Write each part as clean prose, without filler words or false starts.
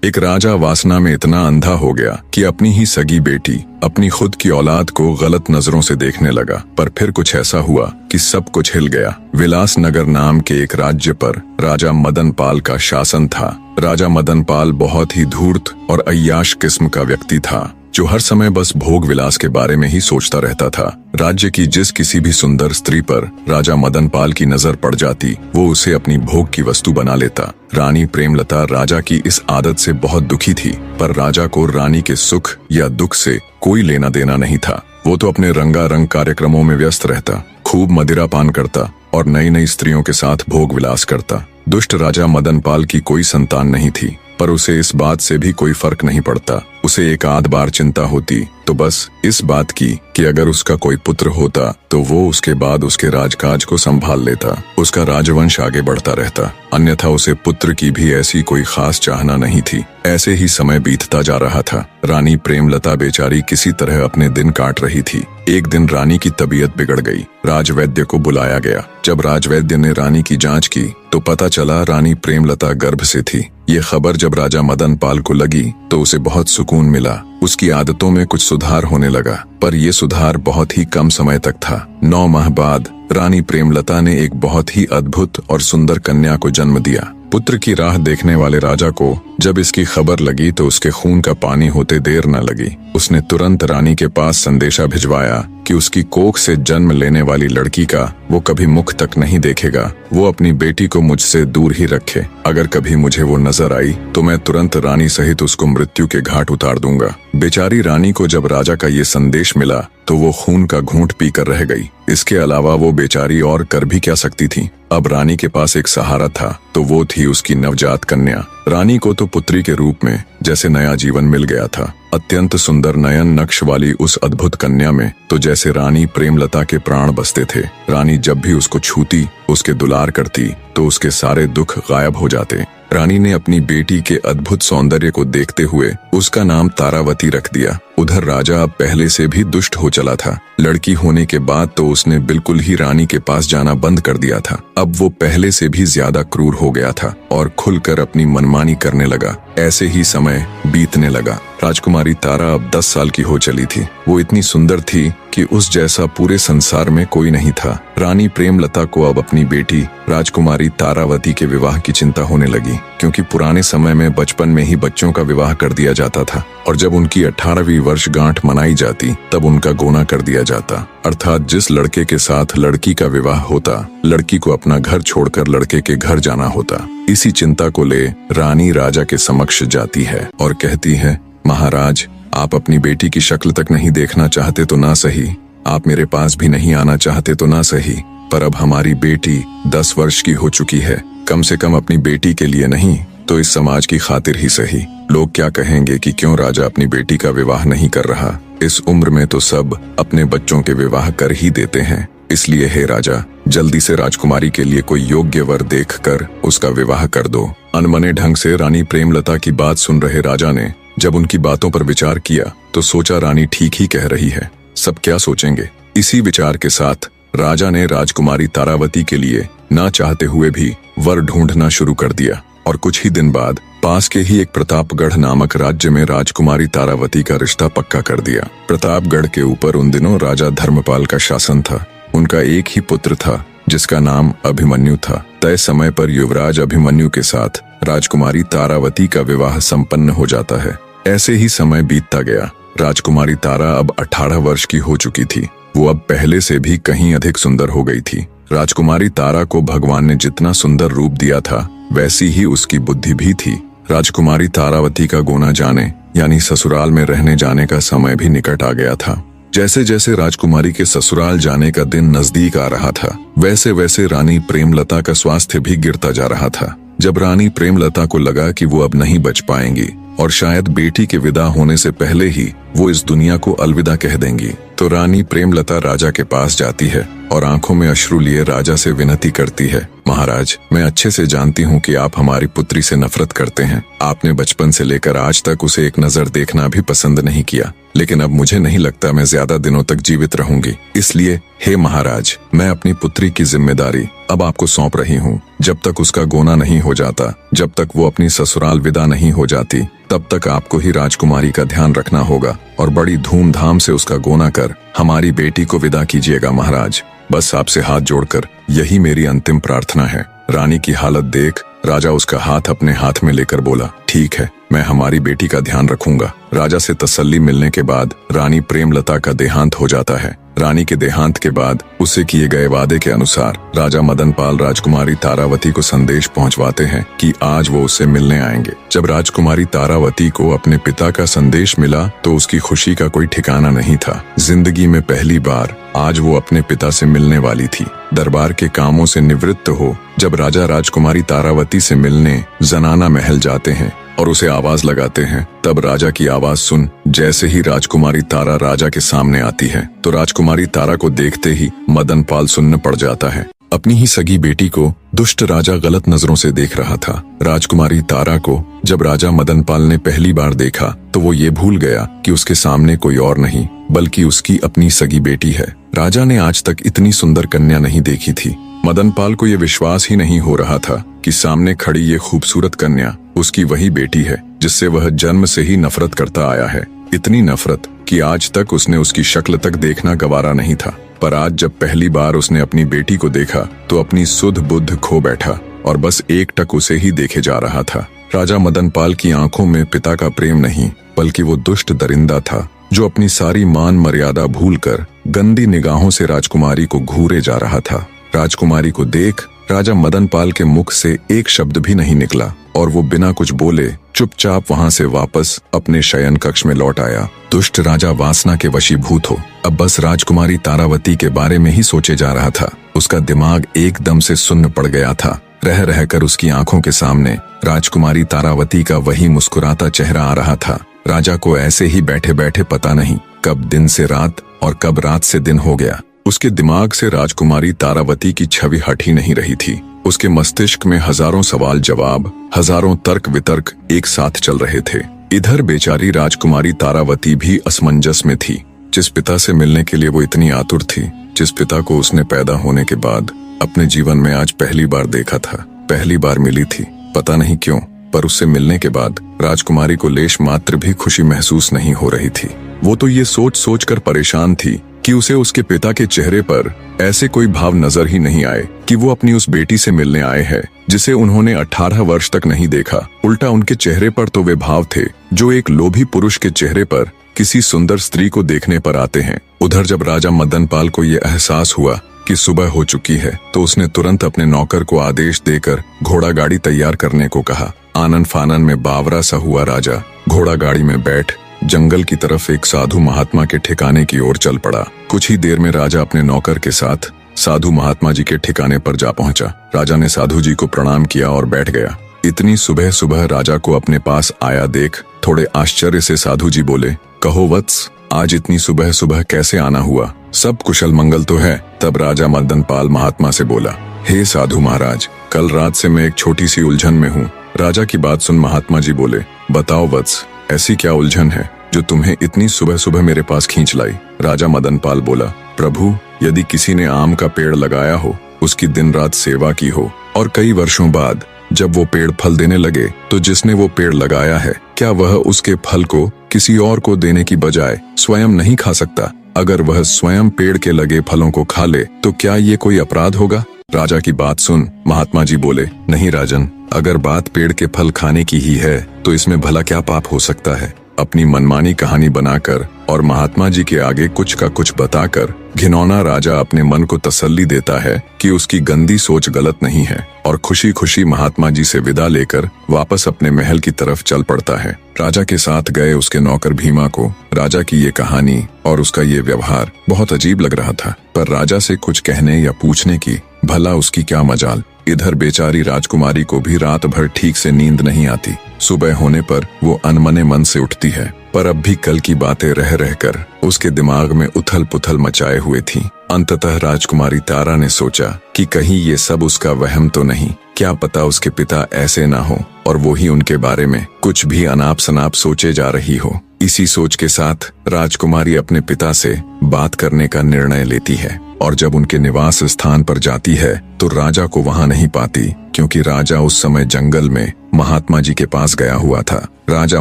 एक राजा वासना में इतना अंधा हो गया कि अपनी ही सगी बेटी, अपनी खुद की औलाद को गलत नजरों से देखने लगा। पर फिर कुछ ऐसा हुआ कि सब कुछ हिल गया। विलास नगर नाम के एक राज्य पर राजा मदन पाल का शासन था। राजा मदन पाल बहुत ही धूर्त और अय्याश किस्म का व्यक्ति था, जो हर समय बस भोग विलास के बारे में ही सोचता रहता था। राज्य की जिस किसी भी सुंदर स्त्री पर राजा मदन पाल की नजर पड़ जाती, वो उसे अपनी भोग की वस्तु बना लेता। रानी प्रेमलता राजा की इस आदत से बहुत दुखी थी, पर राजा को रानी के सुख या दुख से कोई लेना देना नहीं था। वो तो अपने रंगारंग कार्यक्रमों में व्यस्त रहता, खूब मदिरा पान करता और नई नई स्त्रियों के साथ भोग विलास करता। दुष्ट राजा मदन पाल की कोई संतान नहीं थी, पर उसे इस बात से भी कोई फर्क नहीं पड़ता। उसे एक आध बार चिंता होती तो बस इस बात की कि अगर उसका कोई पुत्र होता तो वो उसके बाद उसके राजकाज को संभाल लेता, उसका राजवंश आगे बढ़ता रहता। अन्यथा उसे पुत्र की भी ऐसी कोई खास चाहना नहीं थी। ऐसे ही समय बीतता जा रहा था। रानी प्रेमलता बेचारी किसी तरह अपने दिन काट रही थी। एक दिन रानी की तबीयत बिगड़ गई। राजवैद्य को बुलाया गया। जब राजवैद्य ने रानी की जांच की तो पता चला रानी प्रेमलता गर्भ से थी। ये खबर जब राजा मदन पाल को लगी तो उसे बहुत सुकून मिला। उसकी आदतों में कुछ सुधार होने लगा, पर यह सुधार बहुत ही कम समय तक था। 9 माह बाद रानी प्रेमलता ने एक बहुत ही अद्भुत और सुंदर कन्या को जन्म दिया। पुत्र की राह देखने वाले राजा को जब इसकी खबर लगी तो उसके खून का पानी होते देर न लगी। उसने तुरंत रानी के पास संदेशा भिजवाया कि उसकी कोख से जन्म लेने वाली लड़की का वो कभी मुख तक नहीं देखेगा। वो अपनी बेटी को मुझसे दूर ही रखे। अगर कभी मुझे वो नजर आई तो मैं तुरंत रानी सहित उसको मृत्यु के घाट उतार दूंगा। बेचारी रानी को जब राजा का ये संदेश मिला तो वो खून का घूंट पीकर रह गई। इसके अलावा वो बेचारी और कर भी क्या सकती थी। अब रानी के पास एक सहारा था, तो वो थी उसकी नवजात कन्या। रानी को तो पुत्री के रूप में जैसे नया जीवन मिल गया था। अत्यंत सुंदर नयन नक्श वाली उस अद्भुत कन्या में तो जैसे रानी प्रेमलता के प्राण बसते थे। रानी जब भी उसको छूती, उसके दुलार करती तो उसके सारे दुख गायब हो जाते। रानी ने अपनी बेटी के अद्भुत सौंदर्य को देखते हुए उसका नाम तारावती रख दिया। उधर राजा अब पहले से भी दुष्ट हो चला था। लड़की होने के बाद तो उसने बिल्कुल ही रानी के पास जाना बंद कर दिया था। अब वो पहले से भी ज्यादा क्रूर हो गया था और खुलकर अपनी मनमानी करने लगा। ऐसे ही समय बीतने लगा। राजकुमारी तारा अब 10 साल की हो चली थी। वो इतनी सुंदर थी कि उस जैसा पूरे संसार में कोई नहीं था। रानी प्रेमलता को अब अपनी बेटी राजकुमारी तारावती के विवाह की चिंता होने लगी, क्योंकि पुराने समय में बचपन में ही बच्चों का विवाह कर दिया जाता था और जब उनकी 18वीं वर्षगांठ मनाई जाती तब उनका गोना कर दिया जाता। अर्थात जिस लड़के के साथ लड़की का विवाह होता, लड़की को अपना घर छोड़कर लड़के के घर जाना होता। इसी चिंता को ले रानी राजा के समक्ष जाती है और कहती है, महाराज, आप अपनी बेटी की शक्ल तक नहीं देखना चाहते तो ना सही, आप मेरे पास भी नहीं आना चाहते तो ना सही, पर अब हमारी बेटी 10 वर्ष की हो चुकी है। कम से कम अपनी बेटी के लिए नहीं तो इस समाज की खातिर ही सही। लोग क्या कहेंगे कि क्यों राजा अपनी बेटी का विवाह नहीं कर रहा। इस उम्र में तो सब अपने बच्चों के विवाह कर ही देते हैं। इसलिए हे राजा, जल्दी से राजकुमारी के लिए कोई योग्य वर देखकर उसका विवाह कर दो। अनमने ढंग से रानी प्रेमलता की बात सुन रहे राजा ने जब उनकी बातों पर विचार किया तो सोचा रानी ठीक ही कह रही है, सब क्या सोचेंगे। इसी विचार के साथ राजा ने राजकुमारी तारावती के लिए ना चाहते हुए भी वर ढूंढना शुरू कर दिया और कुछ ही दिन बाद पास के ही एक प्रतापगढ़ नामक राज्य में राजकुमारी तारावती का रिश्ता पक्का कर दिया। प्रतापगढ़ के ऊपर उन दिनों राजा धर्मपाल का शासन था। उनका एक ही पुत्र था जिसका नाम अभिमन्यु था। तय समय पर युवराज अभिमन्यु के साथ राजकुमारी तारावती का विवाह संपन्न हो जाता है। ऐसे ही समय बीतता गया। राजकुमारी तारा अब 18 वर्ष की हो चुकी थी। वो अब पहले से भी कहीं अधिक सुंदर हो गई थी। राजकुमारी तारा को भगवान ने जितना सुंदर रूप दिया था वैसी ही उसकी बुद्धि भी थी। राजकुमारी तारावती का गोना जाने यानी ससुराल में रहने जाने का समय भी निकट आ गया था। जैसे जैसे राजकुमारी के ससुराल जाने का दिन नजदीक आ रहा था, वैसे वैसे रानी प्रेमलता का स्वास्थ्य भी गिरता जा रहा था। जब रानी प्रेमलता को लगा कि वो अब नहीं बच पाएंगी और शायद बेटी के विदा होने से पहले ही वो इस दुनिया को अलविदा कह देंगी, तो रानी प्रेमलता राजा के पास जाती है और आंखों में अश्रु लिए राजा से विनती करती है, महाराज, मैं अच्छे से जानती हूँ कि आप हमारी पुत्री से नफरत करते हैं। आपने बचपन से लेकर आज तक उसे एक नजर देखना भी पसंद नहीं किया, लेकिन अब मुझे नहीं लगता मैं ज्यादा दिनों तक जीवित रहूंगी। इसलिए हे महाराज, मैं अपनी पुत्री की जिम्मेदारी अब आपको सौंप रही हूँ। जब तक उसका गोना नहीं हो जाता, जब तक वो अपनी ससुराल विदा नहीं हो जाती, तब तक आपको ही राजकुमारी का ध्यान रखना होगा और बड़ी धूमधाम से उसका गोना कर हमारी बेटी को विदा कीजिएगा। महाराज, बस आपसे हाथ जोड़कर यही मेरी अंतिम प्रार्थना है। रानी की हालत देख राजा उसका हाथ अपने हाथ में लेकर बोला, ठीक है, मैं हमारी बेटी का ध्यान रखूंगा। राजा से तसल्ली मिलने के बाद रानी प्रेमलता का देहांत हो जाता है। रानी के देहांत के बाद उससे किए गए वादे के अनुसार राजा मदनपाल राजकुमारी तारावती को संदेश पहुंचवाते हैं कि आज वो उससे मिलने आएंगे। जब राजकुमारी तारावती को अपने पिता का संदेश मिला तो उसकी खुशी का कोई ठिकाना नहीं था। जिंदगी में पहली बार आज वो अपने पिता से मिलने वाली थी। दरबार के कामों से निवृत्त हो जब राजा राजकुमारी तारावती से मिलने जनाना महल जाते हैं और उसे आवाज लगाते हैं, तब राजा की आवाज सुन जैसे ही राजकुमारी तारा राजा के सामने आती है तो राजकुमारी तारा को देखते ही मदनपाल सुन्न पड़ जाता है। अपनी ही सगी बेटी को दुष्ट राजा गलत नजरों से देख रहा था। राजकुमारी तारा को जब राजा मदनपाल ने पहली बार देखा तो वो ये भूल गया कि उसके सामने कोई और नहीं बल्कि उसकी अपनी सगी बेटी है। राजा ने आज तक इतनी सुंदर कन्या नहीं देखी थी। मदनपाल को ये विश्वास ही नहीं हो रहा था कि सामने खड़ी ये खूबसूरत कन्या उसकी वही बेटी है जिससे वह जन्म से ही नफरत करता आया है। इतनी नफरत कि आज तक उसने उसकी शक्ल तक देखना गवारा नहीं था। पर आज जब पहली बार उसने अपनी बेटी को देखा तो अपनी सुध बुद्ध खो बैठा और बस एकटक उसे ही देखे जा रहा था। राजा मदनपाल की आंखों में पिता का प्रेम नहीं बल्कि वो दुष्ट दरिंदा था जो अपनी सारी मान मर्यादा भूलकर गंदी निगाहों से राजकुमारी को घूरे जा रहा था। राजकुमारी को देख राजा मदनपाल के मुख से एक शब्द भी नहीं निकला और वो बिना कुछ बोले चुपचाप वहां से वापस अपने शयन कक्ष में लौट आया। दुष्ट राजा वासना के वशीभूत हो अब बस राजकुमारी तारावती के बारे में ही सोचे जा रहा था। उसका दिमाग एकदम से सुन्न पड़ गया था। रह रहकर उसकी आंखों के सामने राजकुमारी तारावती का वही मुस्कुराता चेहरा आ रहा था। राजा को ऐसे ही बैठे बैठे पता नहीं कब दिन से रात और कब रात से दिन हो गया। उसके दिमाग से राजकुमारी तारावती की छवि हट ही नहीं रही थी। उसके मस्तिष्क में हजारों सवाल जवाब, हजारों तर्क वितर्क एक साथ चल रहे थे। इधर बेचारी राजकुमारी तारावती भी असमंजस में थी। जिस पिता से मिलने के लिए वो इतनी आतुर थी, जिस पिता को उसने पैदा होने के बाद अपने जीवन में आज पहली बार देखा था, पहली बार मिली थी। पता नहीं क्यों, पर उससे मिलने के बाद राजकुमारी को लेश मात्र भी खुशी महसूस नहीं हो रही थी। वो तो ये सोच सोच कर परेशान थी कि उसे उसके पिता के चेहरे पर ऐसे कोई भाव नजर ही नहीं आए कि वो अपनी उस बेटी से मिलने आए हैं जिसे उन्होंने 18 वर्ष तक नहीं देखा। उल्टा उनके चेहरे पर तो वे भाव थे जो एक लोभी पुरुष के चेहरे पर किसी सुंदर स्त्री को देखने पर आते हैं। उधर जब राजा मदनपाल को ये एहसास हुआ कि सुबह हो चुकी है तो उसने तुरंत अपने नौकर को आदेश देकर घोड़ा गाड़ी तैयार करने को कहा। आनन फानन में बावरा सा हुआ राजा घोड़ा गाड़ी में बैठ जंगल की तरफ एक साधु महात्मा के ठिकाने की ओर चल पड़ा। कुछ ही देर में राजा अपने नौकर के साथ साधु महात्मा जी के ठिकाने पर जा पहुंचा। राजा ने साधु जी को प्रणाम किया और बैठ गया। इतनी सुबह सुबह राजा को अपने पास आया देख थोड़े आश्चर्य से साधु जी बोले, कहो वत्स, आज इतनी सुबह सुबह कैसे आना हुआ? सब कुशल मंगल तो है? तब राजा मदनपाल महात्मा से बोला, हे साधु महाराज, कल रात से मैं एक छोटी सी उलझन में हूँ। राजा की बात सुन महात्मा जी बोले, बताओ वत्स, ऐसी क्या उलझन है जो तुम्हें इतनी सुबह सुबह मेरे पास खींच लाई? राजा मदनपाल बोला, प्रभु, यदि किसी ने आम का पेड़ लगाया हो, उसकी दिन रात सेवा की हो और कई वर्षों बाद जब वो पेड़ फल देने लगे तो जिसने वो पेड़ लगाया है, क्या वह उसके फल को किसी और को देने की बजाय स्वयं नहीं खा सकता? अगर वह स्वयं पेड़ के लगे फलों को खा ले तो क्या ये कोई अपराध होगा? राजा की बात सुन महात्मा जी बोले, नहीं राजन, अगर बात पेड़ के फल खाने की ही है तो इसमें भला क्या पाप हो सकता है? अपनी मनमानी कहानी बनाकर और महात्मा जी के आगे कुछ का कुछ बताकर घिनौना राजा अपने मन को तसल्ली देता है कि उसकी गंदी सोच गलत नहीं है और खुशी खुशी महात्मा जी से विदा लेकर वापस अपने महल की तरफ चल पड़ता है। राजा के साथ गए उसके नौकर भीमा को राजा की ये कहानी और उसका ये व्यवहार बहुत अजीब लग रहा था, पर राजा से कुछ कहने या पूछने की भला उसकी क्या मजाल। इधर बेचारी राजकुमारी को भी रात भर ठीक से नींद नहीं आती। सुबह होने पर वो अनमने मन से उठती है, पर अब भी कल की बातें रह रहकर उसके दिमाग में उथल पुथल मचाए हुए थी। अंततः राजकुमारी तारा ने सोचा कि कहीं ये सब उसका वहम तो नहीं, क्या पता उसके पिता ऐसे ना हो और वो ही उनके बारे में कुछ भी अनाप शनाप सोचे जा रही हो। इसी सोच के साथ राजकुमारी अपने पिता से बात करने का निर्णय लेती है और जब उनके निवास स्थान पर जाती है तो राजा को वहां नहीं पाती, क्योंकि राजा उस समय जंगल में महात्मा जी के पास गया हुआ था। राजा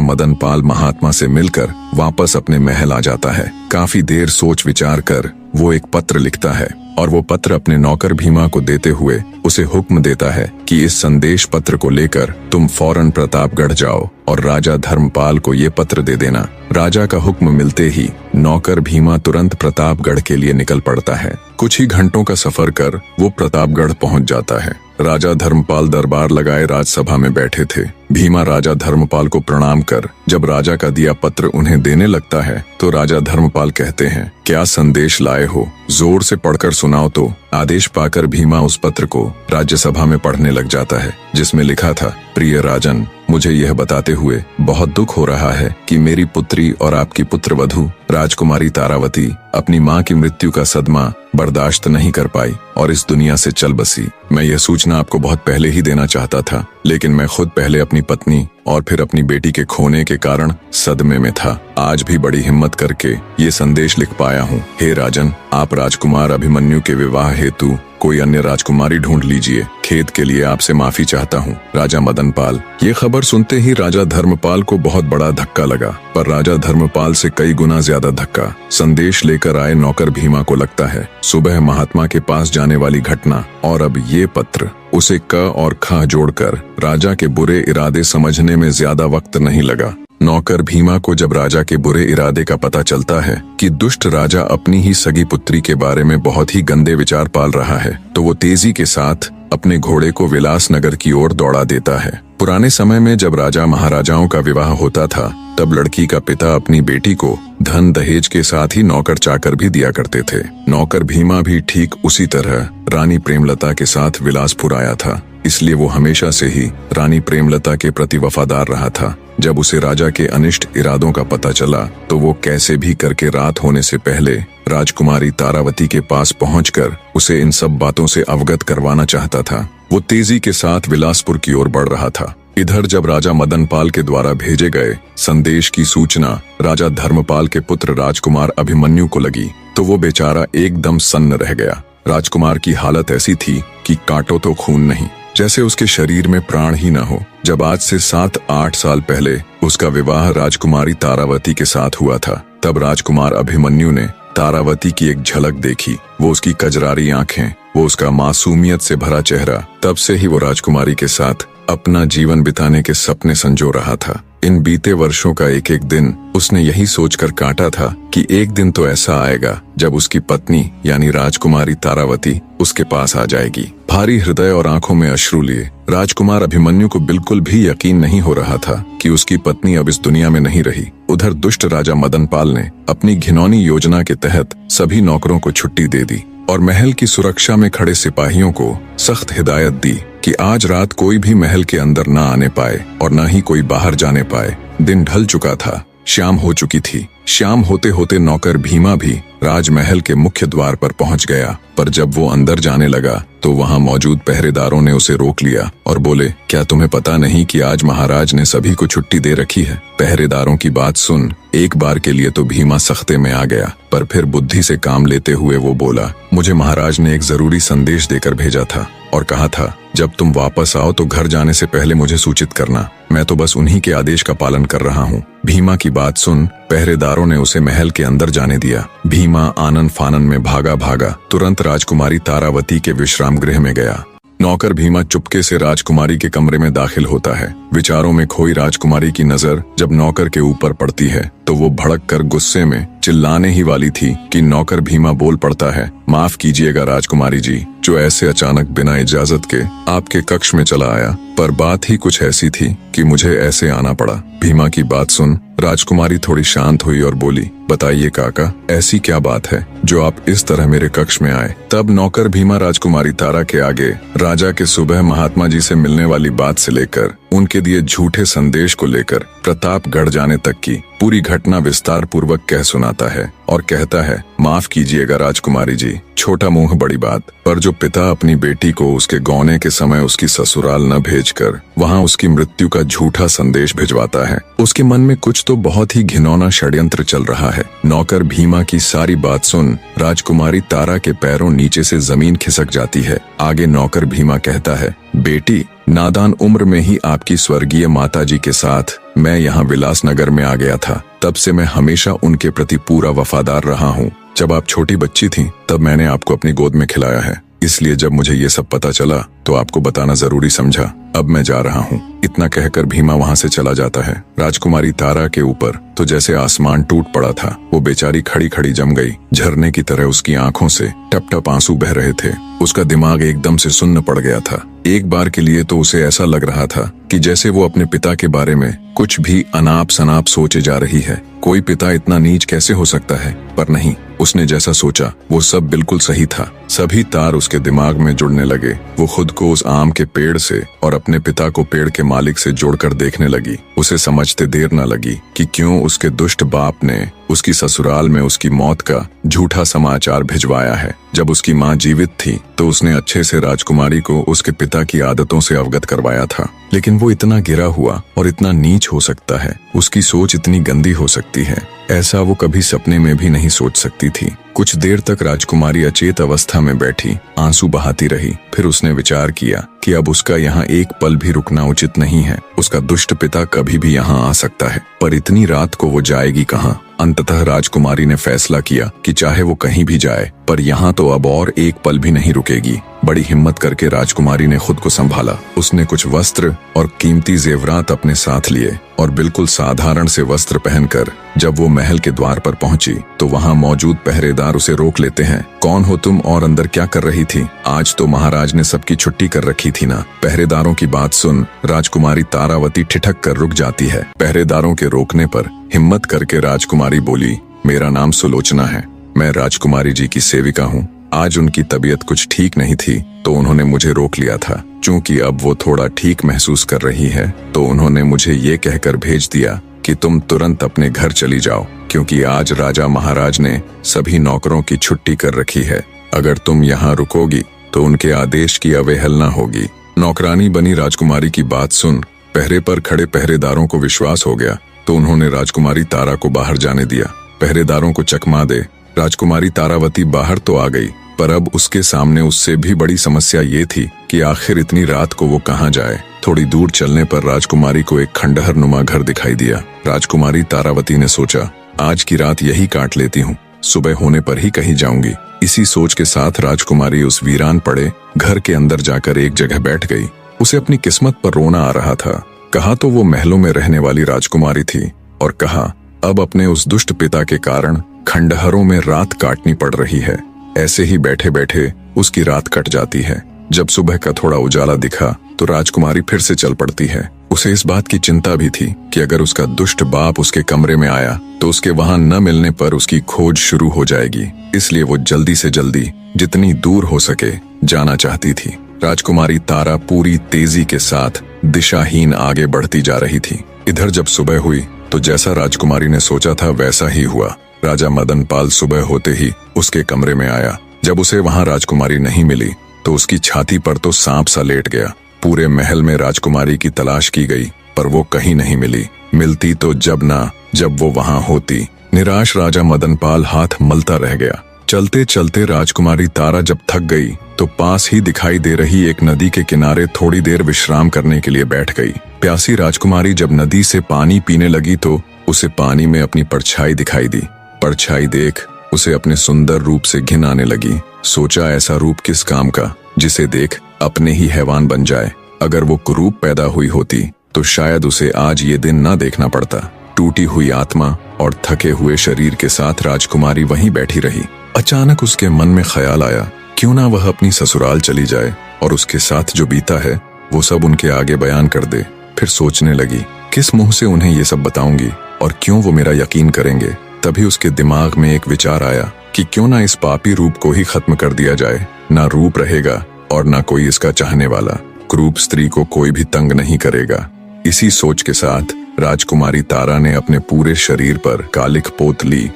मदन पाल महात्मा से मिलकर वापस अपने महल आ जाता है। काफी देर सोच विचार कर वो एक पत्र लिखता है और वो पत्र अपने नौकर भीमा को देते हुए उसे हुक्म देता है कि इस संदेश पत्र को लेकर तुम फौरन प्रतापगढ़ जाओ और राजा धर्मपाल को ये पत्र दे देना। राजा का हुक्म मिलते ही नौकर भीमा तुरंत प्रतापगढ़ के लिए निकल पड़ता है। कुछ ही घंटों का सफर कर वो प्रतापगढ़ पहुंच जाता है। राजा धर्मपाल दरबार लगाए राजसभा में बैठे थे। भीमा राजा धर्मपाल को प्रणाम कर जब राजा का दिया पत्र उन्हें देने लगता है तो राजा धर्मपाल कहते हैं, क्या संदेश लाए हो, जोर से पढ़कर सुनाओ। तो आदेश पाकर भीमा उस पत्र को राज्यसभा में पढ़ने लग जाता है, जिसमें लिखा था, प्रिय राजन, मुझे यह बताते हुए बहुत दुख हो रहा है कि मेरी पुत्री और आपकी पुत्रवधू राजकुमारी तारावती अपनी मां की मृत्यु का सदमा बर्दाश्त नहीं कर पाई और इस दुनिया से चल बसी। मैं यह सूचना आपको बहुत पहले ही देना चाहता था, लेकिन मैं खुद पहले अपनी पत्नी और फिर अपनी बेटी के खोने के कारण सदमे में था। आज भी बड़ी हिम्मत करके ये संदेश लिख पाया हूँ। हे राजन, आप राजकुमार अभिमन्यु के विवाह हेतु कोई अन्य राजकुमारी ढूंढ लीजिए। खेद के लिए आपसे माफी चाहता हूँ। राजा मदनपाल। ये खबर सुनते ही राजा धर्मपाल को बहुत बड़ा धक्का लगा, पर राजा धर्मपाल से कई गुना ज्यादा धक्का संदेश लेकर आए नौकर भीमा को लगता है। सुबह महात्मा के पास जाने वाली घटना और अब ये पत्र, उसे क और ख जोड़कर राजा के बुरे इरादे समझने में ज्यादा वक्त नहीं लगा। नौकर भीमा को जब राजा के बुरे इरादे का पता चलता है कि दुष्ट राजा अपनी ही सगी पुत्री के बारे में बहुत ही गंदे विचार पाल रहा है, तो वो तेजी के साथ अपने घोड़े को विलासनगर की ओर दौड़ा देता है। पुराने समय में जब राजा महाराजाओं का विवाह होता था, तब लड़की का पिता अपनी बेटी को धन दहेज के साथ ही नौकर चाकर भी दिया करते थे। नौकर भीमा भी ठीक उसी तरह रानी प्रेमलता के साथ विलासपुर आया था, इसलिए वो हमेशा से ही रानी प्रेमलता के प्रति वफादार रहा था। जब उसे राजा के अनिष्ट इरादों का पता चला तो वो कैसे भी करके रात होने से पहले राजकुमारी तारावती के पास पहुंचकर उसे इन सब बातों से अवगत करवाना चाहता था। वो तेजी के साथ विलासपुर की ओर बढ़ रहा था। इधर जब राजा मदनपाल के द्वारा भेजे गए संदेश की सूचना राजा धर्मपाल के पुत्र राजकुमार अभिमन्यु को लगी तो वो बेचारा एकदम सन्न रह गया। राजकुमार की हालत ऐसी थी कि काटो तो खून नहीं, जैसे उसके शरीर में प्राण ही न हो। जब आज से 7-8 साल पहले उसका विवाह राजकुमारी तारावती के साथ हुआ था, तब राजकुमार अभिमन्यु ने तारावती की एक झलक देखी। वो उसकी कजरारी आंखें, वो उसका मासूमियत से भरा चेहरा, तब से ही वो राजकुमारी के साथ अपना जीवन बिताने के सपने संजो रहा था। इन बीते वर्षों का एक एक दिन उसने यही सोचकर काटा था कि एक दिन तो ऐसा आएगा जब उसकी पत्नी यानी राजकुमारी तारावती उसके पास आ जाएगी। भारी हृदय और आंखों में अश्रु लिए राजकुमार अभिमन्यु को बिल्कुल भी यकीन नहीं हो रहा था कि उसकी पत्नी अब इस दुनिया में नहीं रही। उधर दुष्ट राजा मदनपाल ने अपनी घिनौनी योजना के तहत सभी नौकरों को छुट्टी दे दी और महल की सुरक्षा में खड़े सिपाहियों को सख्त हिदायत दी कि आज रात कोई भी महल के अंदर न आने पाए और न ही कोई बाहर जाने पाए। दिन ढल चुका था, शाम हो चुकी थी। शाम होते होते नौकर भीमा भी राजमहल के मुख्य द्वार पर पहुंच गया, पर जब वो अंदर जाने लगा तो वहां मौजूद पहरेदारों ने उसे रोक लिया और बोले, क्या तुम्हें पता नहीं कि आज महाराज ने सभी को छुट्टी दे रखी है? पहरेदारों की बात सुन एक बार के लिए तो भीमा सख्ते में आ गया, पर फिर बुद्धि से काम लेते हुए वो बोला, मुझे महाराज ने एक जरूरी संदेश देकर भेजा था और कहा था जब तुम वापस आओ तो घर जाने से पहले मुझे सूचित करना। मैं तो बस उन्हीं के आदेश का पालन कर रहा हूँ। भीमा की बात सुन पहरेदारों ने उसे महल के अंदर जाने दिया। भीमा आनन फानन में भागा तुरंत राजकुमारी तारावती के विश्राम गृह में गया। नौकर भीमा चुपके से राजकुमारी के कमरे में दाखिल होता है। विचारों में खोई राजकुमारी की नजर जब नौकर के ऊपर पड़ती है तो वो भड़क कर गुस्से में चिल्लाने ही वाली थी कि नौकर भीमा बोल पड़ता है, माफ कीजिएगा राजकुमारी जी, जो ऐसे अचानक बिना इजाजत के आपके कक्ष में चला आया। पर बात ही कुछ ऐसी थी कि मुझे ऐसे आना पड़ा। भीमा की बात सुन राजकुमारी थोड़ी शांत हुई और बोली, बताइए काका, ऐसी क्या बात है जो आप इस तरह मेरे कक्ष में आए? तब नौकर भीमा राजकुमारी तारा के आगे राजा के सुबह महात्मा जी से मिलने वाली बात से लेकर उनके दिए झूठे संदेश को लेकर प्रतापगढ़ जाने तक की पूरी घटना विस्तार पूर्वक कह सुनाता है और कहता है, माफ कीजिएगा राजकुमारी जी, छोटा मुंह बड़ी बात, पर जो पिता अपनी बेटी को उसके गौने के समय उसकी ससुराल न भेजकर वहां उसकी मृत्यु का झूठा संदेश भिजवाता है, उसके मन में कुछ तो बहुत ही घिनौना षड्यंत्र चल रहा है। नौकर भीमा की सारी बात सुन राजकुमारी तारा के पैरों नीचे से जमीन खिसक जाती है। आगे नौकर भीमा कहता है, बेटी, नादान उम्र में ही आपकी स्वर्गीय माताजी के साथ मैं यहाँ विलासनगर में आ गया था। तब से मैं हमेशा उनके प्रति पूरा वफादार रहा हूँ। जब आप छोटी बच्ची थीं, तब मैंने आपको अपनी गोद में खिलाया है, इसलिए जब मुझे ये सब पता चला तो आपको बताना जरूरी समझा। अब मैं जा रहा हूँ। इतना कहकर भीमा वहाँ से चला जाता है। राजकुमारी तारा के ऊपर तो जैसे आसमान टूट पड़ा था। वो बेचारी खड़ी खड़ी जम गई। झरने की तरह उसकी आंखों से टप टप आंसू बह रहे थे। उसका दिमाग एकदम से सुन्न पड़ गया था। एक बार के लिए तो उसे ऐसा लग रहा था कि जैसे वो अपने पिता के बारे में कुछ भी अनाप शनाप सोचे जा रही है। कोई पिता इतना नीच कैसे हो सकता है? पर नहीं, उसने जैसा सोचा वो सब बिल्कुल सही था। सभी तार उसके दिमाग में जुड़ने लगे। वो खुद को उस आम के पेड़ से और अपने पिता को पेड़ के मालिक से जोड़कर देखने लगी। उसे समझते देर न लगी कि क्यों उसके दुष्ट बाप ने उसकी ससुराल में उसकी मौत का झूठा समाचार भिजवाया है। जब उसकी माँ जीवित थी तो उसने अच्छे से राजकुमारी को उसके पिता की आदतों से अवगत करवाया था, लेकिन वो इतना गिरा हुआ और इतना नीच हो सकता है, उसकी सोच इतनी गंदी हो सकती है, ऐसा वो कभी सपने में भी नहीं सोच सकती थी। कुछ देर तक राजकुमारी अचेत अवस्था में बैठी आंसू बहाती रही। फिर उसने विचार किया कि अब उसका यहाँ एक पल भी रुकना उचित नहीं है। उसका दुष्ट पिता कभी भी यहाँ आ सकता है, पर इतनी रात को वो जाएगी कहाँ? अंततः राजकुमारी ने फैसला किया कि चाहे वो कहीं भी जाए, पर यहाँ तो अब और एक पल भी नहीं रुकेगी। बड़ी हिम्मत करके राजकुमारी ने खुद को संभाला। उसने कुछ वस्त्र और कीमती जेवरात अपने साथ लिए और बिल्कुल साधारण से वस्त्र पहनकर जब वो महल के द्वार पर पहुंची तो वहां मौजूद पहरेदार उसे रोक लेते हैं। कौन हो तुम और अंदर क्या कर रही थी? आज तो महाराज ने सबकी छुट्टी कर रखी थी ना। पहरेदारों की बात सुन राजकुमारी तारावती ठिठक कर रुक जाती है। पहरेदारों के रोकने पर हिम्मत करके राजकुमारी बोली, मेरा नाम सुलोचना है, मैं राजकुमारी जी की सेविका हूँ। आज उनकी तबीयत कुछ ठीक नहीं थी तो उन्होंने मुझे रोक लिया था। चूंकि अब वो थोड़ा ठीक महसूस कर रही है तो उन्होंने मुझे ये कहकर भेज दिया कि तुम तुरंत अपने घर चली जाओ, क्योंकि आज राजा महाराज ने सभी नौकरों की छुट्टी कर रखी है। अगर तुम यहाँ रुकोगी तो उनके आदेश की अवहेलना होगी। नौकरानी बनी राजकुमारी की बात सुन पहरे पर खड़े पहरेदारों को विश्वास हो गया तो उन्होंने राजकुमारी तारा को बाहर जाने दिया। पहरेदारों को चकमा दे राजकुमारी तारावती बाहर तो आ गई, पर अब उसके सामने उससे भी बड़ी समस्या ये थी कि आखिर इतनी रात को वो कहाँ जाए। थोड़ी दूर चलने पर राजकुमारी को एक खंडहर नुमा घर दिखाई दिया। राजकुमारी तारावती ने सोचा, आज की रात यही काट लेती हूँ, सुबह होने पर ही कहीं जाऊंगी। इसी सोच के साथ राजकुमारी उस वीरान पड़े घर के अंदर जाकर एक जगह बैठ गई। उसे अपनी किस्मत पर रोना आ रहा था। कहा तो वो महलों में रहने वाली राजकुमारी थी और कहा अब अपने उस दुष्ट पिता के कारण खंडहरों में रात काटनी पड़ रही है। ऐसे ही बैठे बैठे उसकी रात कट जाती है। जब सुबह का थोड़ा उजाला दिखा तो राजकुमारी फिर से चल पड़ती है। उसे इस बात की चिंता भी थी कि अगर उसका दुष्ट बाप उसके कमरे में आया तो उसके वहां न मिलने पर उसकी खोज शुरू हो जाएगी। इसलिए वो जल्दी से जल्दी जितनी दूर हो सके जाना चाहती थी। राजकुमारी तारा पूरी तेजी के साथ दिशाहीन आगे बढ़ती जा रही थी। इधर जब सुबह हुई तो जैसा राजकुमारी ने सोचा था वैसा ही हुआ। राजा मदनपाल सुबह होते ही उसके कमरे में आया। जब उसे वहां राजकुमारी नहीं मिली तो उसकी छाती पर तो सांप सा लेट गया। पूरे महल में राजकुमारी की तलाश की गई पर वो कहीं नहीं मिली। मिलती तो जब वो वहां होती। निराश राजा मदनपाल हाथ मलता रह गया। चलते चलते राजकुमारी तारा जब थक गई तो पास ही दिखाई दे रही एक नदी के किनारे थोड़ी देर विश्राम करने के लिए बैठ गई। प्यासी राजकुमारी जब नदी से पानी पीने लगी तो उसे पानी में अपनी परछाई दिखाई दी। परछाई देख उसे अपने सुंदर रूप से घिन आने लगी। सोचा ऐसा रूप किस काम का जिसे देख अपने ही हैवान बन जाए। अगर वो कुरूप पैदा हुई होती तो शायद उसे आज ये दिन न देखना पड़ता। टूटी हुई आत्मा और थके हुए शरीर के साथ राजकुमारी वहीं बैठी रही। अचानक उसके मन में ख्याल आया, क्यों ना वह अपनी ससुराल चली जाए और उसके साथ जो बीता है वो सब उनके आगे बयान कर दे। फिर सोचने लगी, किस मुंह से उन्हें ये सब बताऊंगी और क्यों वो मेरा यकीन करेंगे। तभी उसके दिमाग में एक विचार आया कि क्यों ना इस पापी रूप को ही खत्म कर दिया जाए। ना रूप रहेगा और ना कोई इसका चाहने वाला। क्रूप स्त्री को कोई भी तंग नहीं करेगा। इसी सोच के साथ राजकुमारी तारा ने अपने पूरे शरीर पर कालिख पोत ली।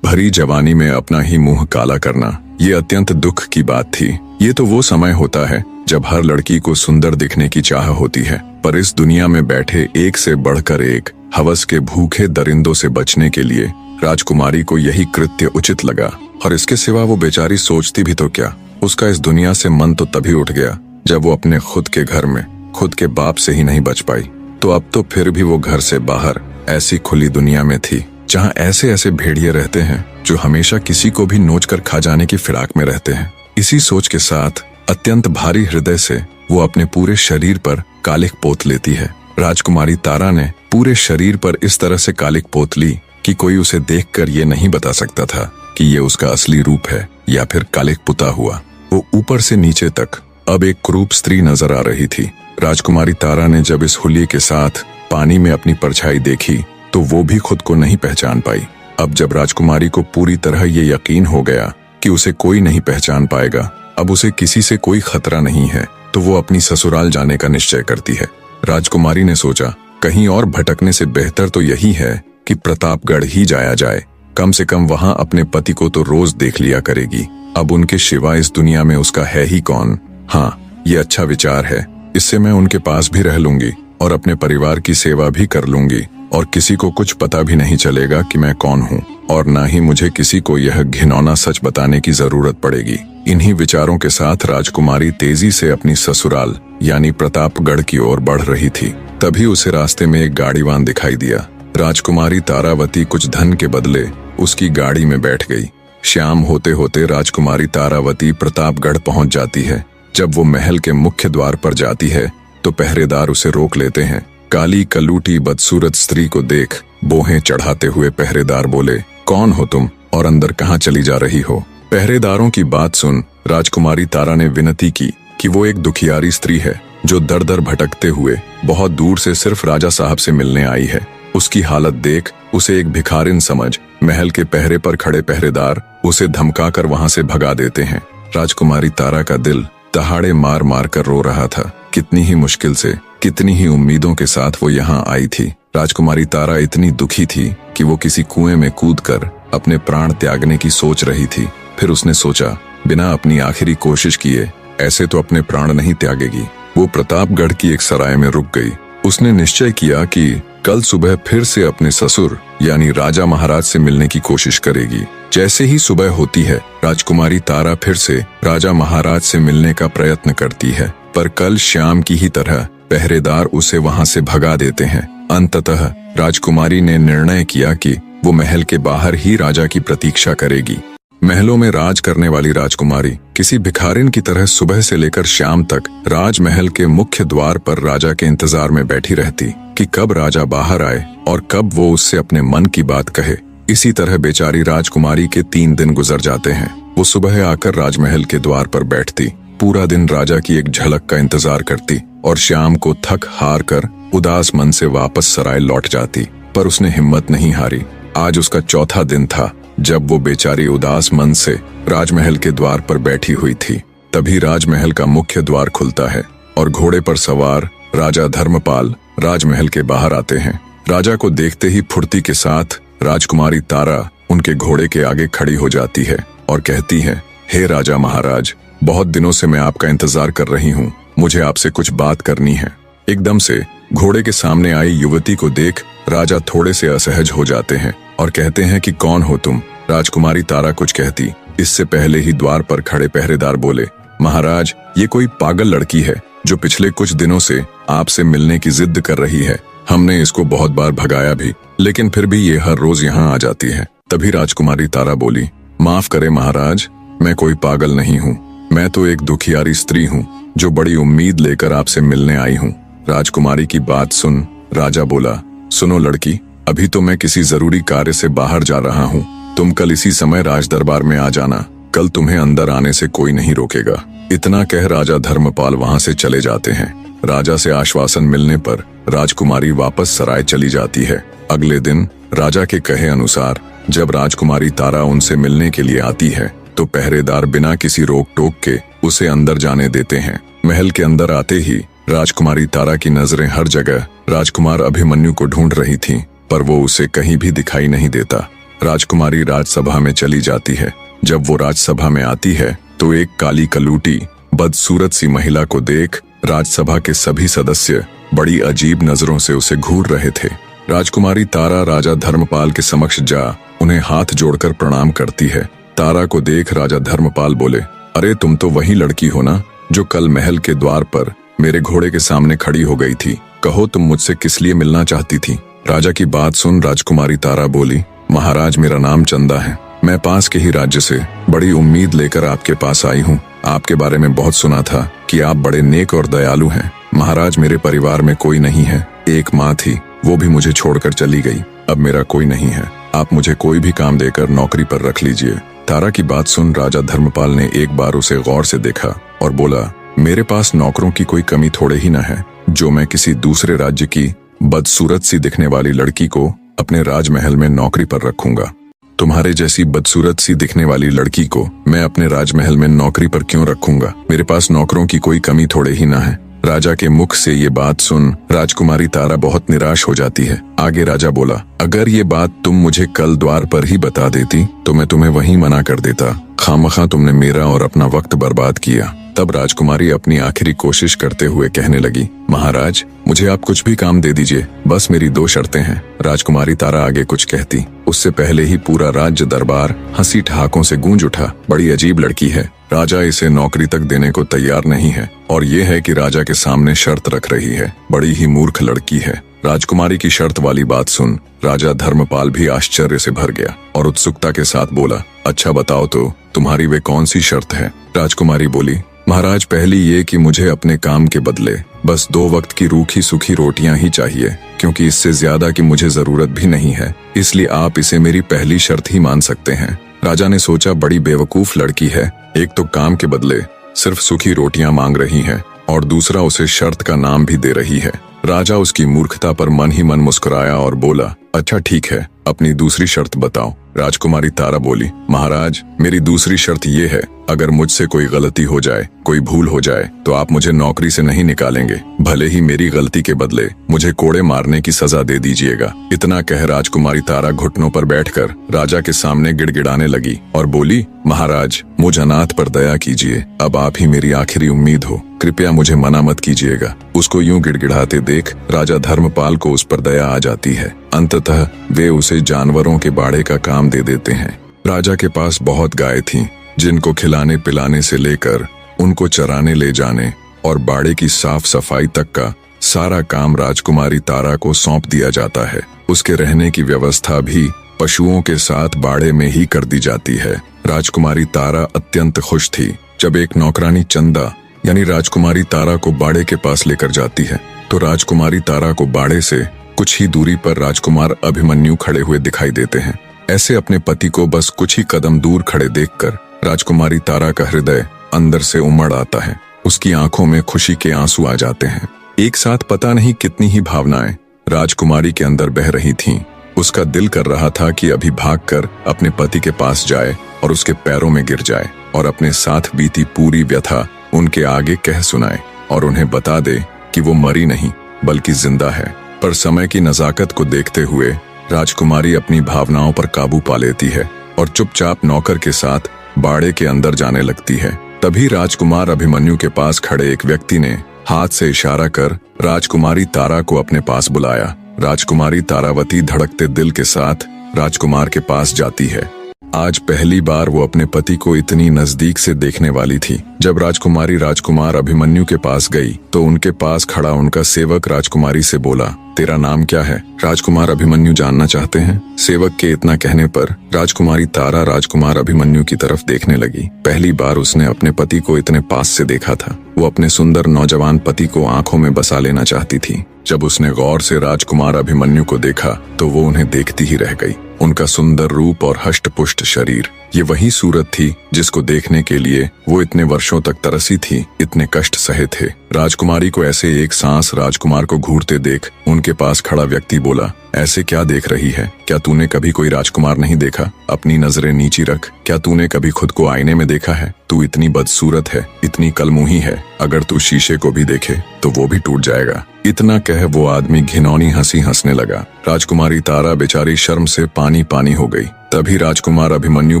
भरी जवानी में अपना ही मुंह काला करना, ये अत्यंत दुख की बात थी। ये तो वो समय होता है जब हर लड़की को सुंदर दिखने की चाह होती है, पर इस दुनिया में बैठे एक से बढ़कर एक हवस के भूखे दरिंदों से बचने के लिए राजकुमारी को यही कृत्य उचित लगा। और इसके सिवा वो बेचारी सोचती भी तो क्या। उसका इस दुनिया से मन तो तभी उठ गया जब वो अपने खुद के घर में खुद के बाप से ही नहीं बच पाई। तो अब तो फिर भी वो घर से बाहर ऐसी खुली दुनिया में थी जहाँ ऐसे ऐसे भेड़िए रहते हैं जो हमेशा किसी को भी नोच कर खा जाने की फिराक में रहते हैं। इसी सोच के साथ अत्यंत भारी हृदय से वो अपने पूरे शरीर पर कालिख पोत लेती है। राजकुमारी तारा ने पूरे शरीर पर इस तरह से कालिख पोत ली कि कोई उसे देखकर ये नहीं बता सकता था कि ये उसका असली रूप है या फिर कालिख पुता हुआ। वो ऊपर से नीचे तक अब एक क्रूप स्त्री नजर आ रही थी। राजकुमारी तारा ने जब इस हुलिये के साथ पानी में अपनी परछाई देखी तो वो भी खुद को नहीं पहचान पाई। अब जब राजकुमारी को पूरी तरह ये यकीन हो गया कि उसे कोई नहीं पहचान पाएगा, अब उसे किसी से कोई खतरा नहीं है, तो वो अपनी ससुराल जाने का निश्चय करती है। राजकुमारी ने सोचा, कहीं और भटकने से बेहतर तो यही है कि प्रतापगढ़ ही जाया जाए। कम से कम वहां अपने पति को तो रोज देख लिया करेगी। अब उनके सिवा इस दुनिया में उसका है ही कौन। हाँ, ये अच्छा विचार है। इससे मैं उनके पास भी रह लूंगी और अपने परिवार की सेवा भी कर लूंगी और किसी को कुछ पता भी नहीं चलेगा कि मैं कौन हूँ, और ना ही मुझे किसी को यह घिनौना सच बताने की जरूरत पड़ेगी। इन्हीं विचारों के साथ राजकुमारी तेजी से अपनी ससुराल यानी प्रतापगढ़ की ओर बढ़ रही थी। तभी उसे रास्ते में एक गाड़ीवान दिखाई दिया। राजकुमारी तारावती कुछ धन के बदले उसकी गाड़ी में बैठ गई। शाम होते होते राजकुमारी तारावती प्रतापगढ़ पहुंच जाती है। जब वो महल के मुख्य द्वार पर जाती है तो पहरेदार उसे रोक लेते हैं। काली कलूटी बदसूरत स्त्री को देख बोहें चढ़ाते हुए पहरेदार बोले, कौन हो तुम और अंदर कहाँ चली जा रही हो? पहरेदारों की बात सुन राजकुमारी तारा ने विनती की कि वो एक दुखियारी स्त्री है जो दर दर भटकते हुए बहुत दूर से सिर्फ राजा साहब से मिलने आई है। उसकी हालत देख उसे एक भिखारिन समझ महल के पहरे पर खड़े पहरेदार उसे धमकाकर वहां से भगा देते हैं। राजकुमारी तारा का दिल दहाड़े मार मार कर रो रहा था। कितनी ही मुश्किल से, कितनी ही उम्मीदों के साथ वो यहाँ आई थी। राजकुमारी तारा इतनी दुखी थी कि वो किसी कुएं में कूदकर अपने प्राण त्यागने की सोच रही थी। फिर उसने सोचा, बिना अपनी आखिरी कोशिश किए ऐसे तो अपने प्राण नहीं त्यागेगी। वो प्रतापगढ़ की एक सराय में रुक गई। उसने निश्चय किया कि कल सुबह फिर से अपने ससुर यानी राजा महाराज से मिलने की कोशिश करेगी। जैसे ही सुबह होती है राजकुमारी तारा फिर से राजा महाराज से मिलने का प्रयत्न करती है, पर कल शाम की ही तरह पहरेदार उसे वहां से भगा देते हैं। अंततः राजकुमारी ने निर्णय किया कि वो महल के बाहर ही राजा की प्रतीक्षा करेगी। महलों में राज करने वाली राजकुमारी किसी भिखारिन की तरह सुबह से लेकर शाम तक राजमहल के मुख्य द्वार पर राजा के इंतजार में बैठी रहती कि कब राजा बाहर आए और कब वो उससे अपने मन की बात कहे। इसी तरह बेचारी राजकुमारी के 3 दिन गुजर जाते हैं। वो सुबह आकर राजमहल के द्वार पर बैठती, पूरा दिन राजा की एक झलक का इंतजार करती और शाम को थक हार कर उदास मन से वापस सराय लौट जाती। पर उसने हिम्मत नहीं हारी। आज उसका चौथा दिन था जब वो बेचारी उदास मन से राजमहल के द्वार पर बैठी हुई थी। तभी राजमहल का मुख्य द्वार खुलता है और घोड़े पर सवार राजा धर्मपाल राजमहल के बाहर आते हैं। राजा को देखते ही फुर्ती के साथ राजकुमारी तारा उनके घोड़े के आगे खड़ी हो जाती है और कहती है, हे राजा महाराज, बहुत दिनों से मैं आपका इंतजार कर रही हूँ। मुझे आपसे कुछ बात करनी है। एकदम से घोड़े के सामने आई युवती को देख राजा थोड़े से असहज हो जाते हैं और कहते हैं कि कौन हो तुम? राजकुमारी तारा कुछ कहती, इससे पहले ही द्वार पर खड़े पहरेदार बोले, महाराज, ये कोई पागल लड़की है जो पिछले कुछ दिनों से आपसे मिलने की जिद कर रही है। हमने इसको बहुत बार भगाया भी, लेकिन फिर भी ये हर रोज यहाँ आ जाती है। तभी राजकुमारी तारा बोली, माफ करे महाराज, मैं कोई पागल नहीं हूँ। मैं तो एक दुखियारी स्त्री हूँ जो बड़ी उम्मीद लेकर आपसे मिलने आई हूँ। राजकुमारी की बात सुन राजा बोला, सुनो लड़की, अभी तो मैं किसी जरूरी कार्य से बाहर जा रहा हूँ। तुम कल इसी समय राज दरबार में आ जाना। कल तुम्हें अंदर आने से कोई नहीं रोकेगा। इतना कह राजा धर्मपाल वहां से चले जाते हैं। राजा से आश्वासन मिलने पर राजकुमारी वापस सराय चली जाती है। अगले दिन राजा के कहे अनुसार जब राजकुमारी तारा उनसे मिलने के लिए आती है तो पहरेदार बिना किसी रोक टोक के उसे अंदर जाने देते हैं। महल के अंदर आते ही राजकुमारी तारा की नजरें हर जगह राजकुमार अभिमन्यु को ढूंढ रही थीं, पर वो उसे कहीं भी दिखाई नहीं देता। राजकुमारी राजसभा में चली जाती है। जब वो राजसभा में आती है तो एक काली कलूटी बदसूरत सी महिला को देख राजसभा के सभी सदस्य बड़ी अजीब नजरों से उसे घूर रहे थे। राजकुमारी तारा राजा धर्मपाल के समक्ष जा उन्हें हाथ जोड़कर प्रणाम करती है। तारा को देख राजा धर्मपाल बोले, अरे तुम तो वही लड़की हो ना जो कल महल के द्वार पर मेरे घोड़े के सामने खड़ी हो गई थी। कहो तुम मुझसे किस लिए मिलना चाहती थी? राजा की बात सुन राजकुमारी तारा बोली, महाराज मेरा नाम चंदा है। मैं पास के ही राज्य से बड़ी उम्मीद लेकर आपके पास आई हूँ। आपके बारे में बहुत सुना था कि आप बड़े नेक और दयालु हैं। महाराज मेरे परिवार में कोई नहीं है, एक माँ थी, वो भी मुझे छोड़कर चली गई। अब मेरा कोई नहीं है, आप मुझे कोई भी काम देकर नौकरी पर रख लीजिए। तारा की बात सुन राजा धर्मपाल ने एक बार उसे गौर से देखा और बोला, मेरे पास नौकरों की कोई कमी थोड़े ही न है जो मैं किसी दूसरे राज्य की बदसूरत सी दिखने वाली लड़की को अपने राजमहल में नौकरी पर रखूंगा। तुम्हारे जैसी बदसूरत सी दिखने वाली लड़की को मैं अपने राजमहल में नौकरी पर क्यों रखूंगा? मेरे पास नौकरों की कोई कमी थोड़े ही ना है। राजा के मुख से ये बात सुन राजकुमारी तारा बहुत निराश हो जाती है। आगे राजा बोला, अगर ये बात तुम मुझे कल द्वार पर ही बता देती तो मैं तुम्हें वहीं मना कर देता। खामखा तुमने मेरा और अपना वक्त बर्बाद किया। तब राजकुमारी अपनी आखिरी कोशिश करते हुए कहने लगी, महाराज मुझे आप कुछ भी काम दे दीजिए, बस मेरी 2 शर्तें हैं। राजकुमारी तारा आगे कुछ कहती उससे पहले ही पूरा राज्य दरबार हंसी ठहाकों से गूंज उठा। बड़ी अजीब लड़की है, राजा इसे नौकरी तक देने को तैयार नहीं है और ये है कि राजा के सामने शर्त रख रही है। बड़ी ही मूर्ख लड़की है। राजकुमारी की शर्त वाली बात सुन राजा धर्मपाल भी आश्चर्य से भर गया और उत्सुकता के साथ बोला, अच्छा बताओ तो तुम्हारी वे कौन सी शर्त है? राजकुमारी बोली, महाराज पहली ये कि मुझे अपने काम के बदले बस 2 वक्त की रूखी सूखी रोटियां ही चाहिए, क्योंकि इससे ज्यादा की मुझे जरूरत भी नहीं है, इसलिए आप इसे मेरी पहली शर्त ही मान सकते हैं। राजा ने सोचा बड़ी बेवकूफ लड़की है, एक तो काम के बदले सिर्फ सूखी रोटियां मांग रही है और दूसरा उसे शर्त का नाम भी दे रही है। राजा उसकी मूर्खता पर मन ही मन मुस्कुराया और बोला, अच्छा ठीक है, अपनी दूसरी शर्त बताओ। राजकुमारी तारा बोली, महाराज मेरी दूसरी शर्त ये है, अगर मुझसे कोई गलती हो जाए, कोई भूल हो जाए तो आप मुझे नौकरी से नहीं निकालेंगे, भले ही मेरी गलती के बदले मुझे कोड़े मारने की सजा दे दीजिएगा। इतना कह राजकुमारी तारा घुटनों पर बैठकर राजा के सामने गिड़गिड़ाने लगी और बोली, महाराज मुझ अनाथ पर दया कीजिए, अब आप ही मेरी आखिरी उम्मीद हो, कृपया मुझे मना मत कीजिएगा। उसको यूं गिड़गिड़ाते देख राजा धर्मपाल को उस पर दया आ जाती है। अंततः वे उसे जानवरों के बाड़े का काम दे देते हैं। राजा के पास बहुत गाय थीं, जिनको खिलाने पिलाने से लेकर उनको चराने ले जाने और बाड़े की साफ सफाई तक का सारा काम राजकुमारी तारा को सौंप दिया जाता है। उसके रहने की व्यवस्था भी पशुओं के साथ बाड़े में ही कर दी जाती है। राजकुमारी तारा अत्यंत खुश थी। जब एक नौकरानी चंदा यानी राजकुमारी तारा को बाड़े के पास लेकर जाती है तो राजकुमारी तारा को बाड़े से कुछ ही दूरी पर राजकुमार अभिमन्यु खड़े हुए दिखाई देते हैं। ऐसे अपने पति को बस कुछ ही कदम दूर खड़े देखकर राजकुमारी तारा का हृदय अंदर से उमड़ आता है। उसकी आंखों में खुशी के आंसू आ जाते हैं। एक साथ पता नहीं कितनी ही भावनाएं राजकुमारी के अंदर बह रही थीं। उसका दिल कर रहा था कि अभी भागकर अपने पति के पास जाए और उसके पैरों में गिर जाए और अपने साथ बीती पूरी व्यथा उनके आगे कह सुनाए और उन्हें बता दे कि वो मरी नहीं बल्कि जिंदा है। पर समय की नजाकत को देखते हुए राजकुमारी अपनी भावनाओं पर काबू पा लेती है और चुपचाप नौकर के साथ बाड़े के अंदर जाने लगती है। तभी राजकुमार अभिमन्यु के पास खड़े एक व्यक्ति ने हाथ से इशारा कर राजकुमारी तारा को अपने पास बुलाया। राजकुमारी तारावती धड़कते दिल के साथ राजकुमार के पास जाती है। आज पहली बार वो अपने पति को इतनी नजदीक से देखने वाली थी। जब राजकुमारी राजकुमार अभिमन्यु के पास गई तो उनके पास खड़ा उनका सेवक राजकुमारी से बोला, तेरा नाम क्या है? राजकुमार अभिमन्यु जानना चाहते हैं। सेवक के इतना कहने पर राजकुमारी तारा राजकुमार अभिमन्यु की तरफ देखने लगी। पहली बार उसने अपने पति को इतने पास से देखा था। वो अपने सुंदर नौजवान पति को आंखों में बसा लेना चाहती थी। जब उसने गौर से राजकुमार अभिमन्यु को देखा तो वो उन्हें देखती ही रह गई। उनका सुंदर रूप और हष्ट-पुष्ट शरीर, ये वही सूरत थी जिसको देखने के लिए वो इतने वर्षों तक तरसी थी, इतने कष्ट सहे थे। राजकुमारी को ऐसे एक सांस राजकुमार को घूरते देख उनके पास खड़ा व्यक्ति बोला, ऐसे क्या देख रही है? क्या तूने कभी कोई राजकुमार नहीं देखा? अपनी नजरें नीची रख। क्या तूने कभी खुद को आईने में देखा है? तू इतनी बदसूरत है, इतनी कलमुही है, अगर तू शीशे को भी देखे तो वो भी टूट जाएगा। इतना कह वो आदमी घिनौनी हंसी हंसने लगा। राजकुमारी तारा बेचारी शर्म से पानी पानी हो गई। तभी राजकुमार अभिमन्यु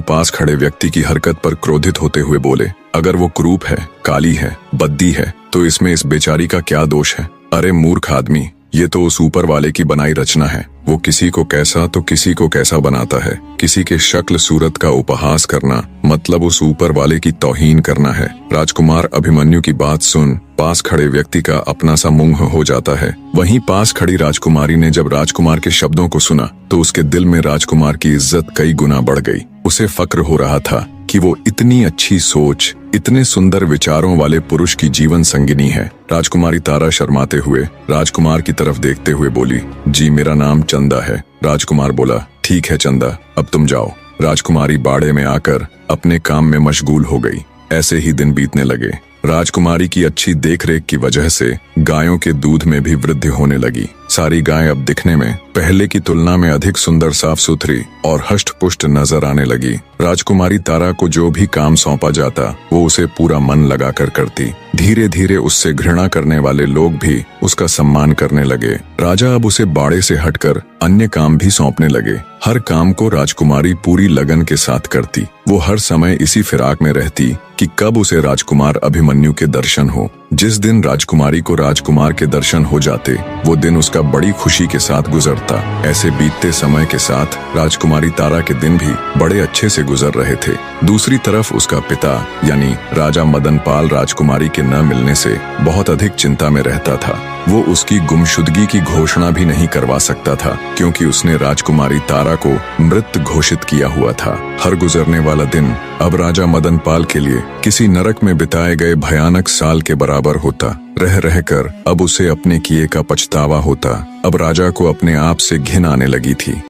पास खड़े व्यक्ति की हरकत पर क्रोधित होते हुए बोले, अगर वो कुरूप है, काली है, बद्दी है, तो इसमें इस बेचारी का क्या दोष है? अरे मूर्ख आदमी, ये तो उस ऊपर वाले की बनाई रचना है। वो किसी को कैसा तो किसी को कैसा बनाता है। किसी के शक्ल सूरत का उपहास करना मतलब उस ऊपर वाले की तौहीन करना है। राजकुमार अभिमन्यु की बात सुन पास खड़े व्यक्ति का अपना सा मुंह हो जाता है। वहीं पास खड़ी राजकुमारी ने जब राजकुमार के शब्दों को सुना तो उसके दिल में राजकुमार की इज्जत कई गुना बढ़ गई। उसे फक्र हो रहा था कि वो इतनी अच्छी सोच, इतने सुंदर विचारों वाले पुरुष की जीवन संगिनी है। राजकुमारी तारा शर्माते हुए राजकुमार की तरफ देखते हुए बोली, जी मेरा नाम चंदा है। राजकुमार बोला, ठीक है चंदा, अब तुम जाओ। राजकुमारी बाड़े में आकर अपने काम में मशगूल हो गई। ऐसे ही दिन बीतने लगे। राजकुमारी की अच्छी देखरेख की वजह से गायों के दूध में भी वृद्धि होने लगी। सारी गायें अब दिखने में पहले की तुलना में अधिक सुंदर, साफ सुथरी और हष्ट पुष्ट नजर आने लगी। राजकुमारी तारा को जो भी काम सौंपा जाता वो उसे पूरा मन लगाकर करती। धीरे धीरे उससे घृणा करने वाले लोग भी उसका सम्मान करने लगे। राजा अब उसे बाड़े से हटकर अन्य काम भी सौंपने लगे। हर काम को राजकुमारी पूरी लगन के साथ करती। वो हर समय इसी फिराक में रहती कि कब उसे राजकुमार अभिमन्यु के दर्शन हो। जिस दिन राजकुमारी को राजकुमार के दर्शन हो जाते वो दिन उसका बड़ी खुशी के साथ गुजरता। ऐसे बीतते समय के साथ राजकुमारी तारा के दिन भी बड़े अच्छे से गुजर रहे थे। दूसरी तरफ उसका पिता यानी राजा मदनपाल राजकुमारी के न मिलने से बहुत अधिक चिंता में रहता था। वो उसकी गुमशुदगी की घोषणा भी नहीं करवा सकता था क्योंकि उसने राजकुमारी तारा को मृत घोषित किया हुआ था। हर गुजरने वाला दिन अब राजा मदनपाल के लिए किसी नरक में बिताए गए भयानक साल के बराबर होता। रह रहकर अब उसे अपने किए का पछतावा होता। अब राजा को अपने आप से घिन आने लगी थी।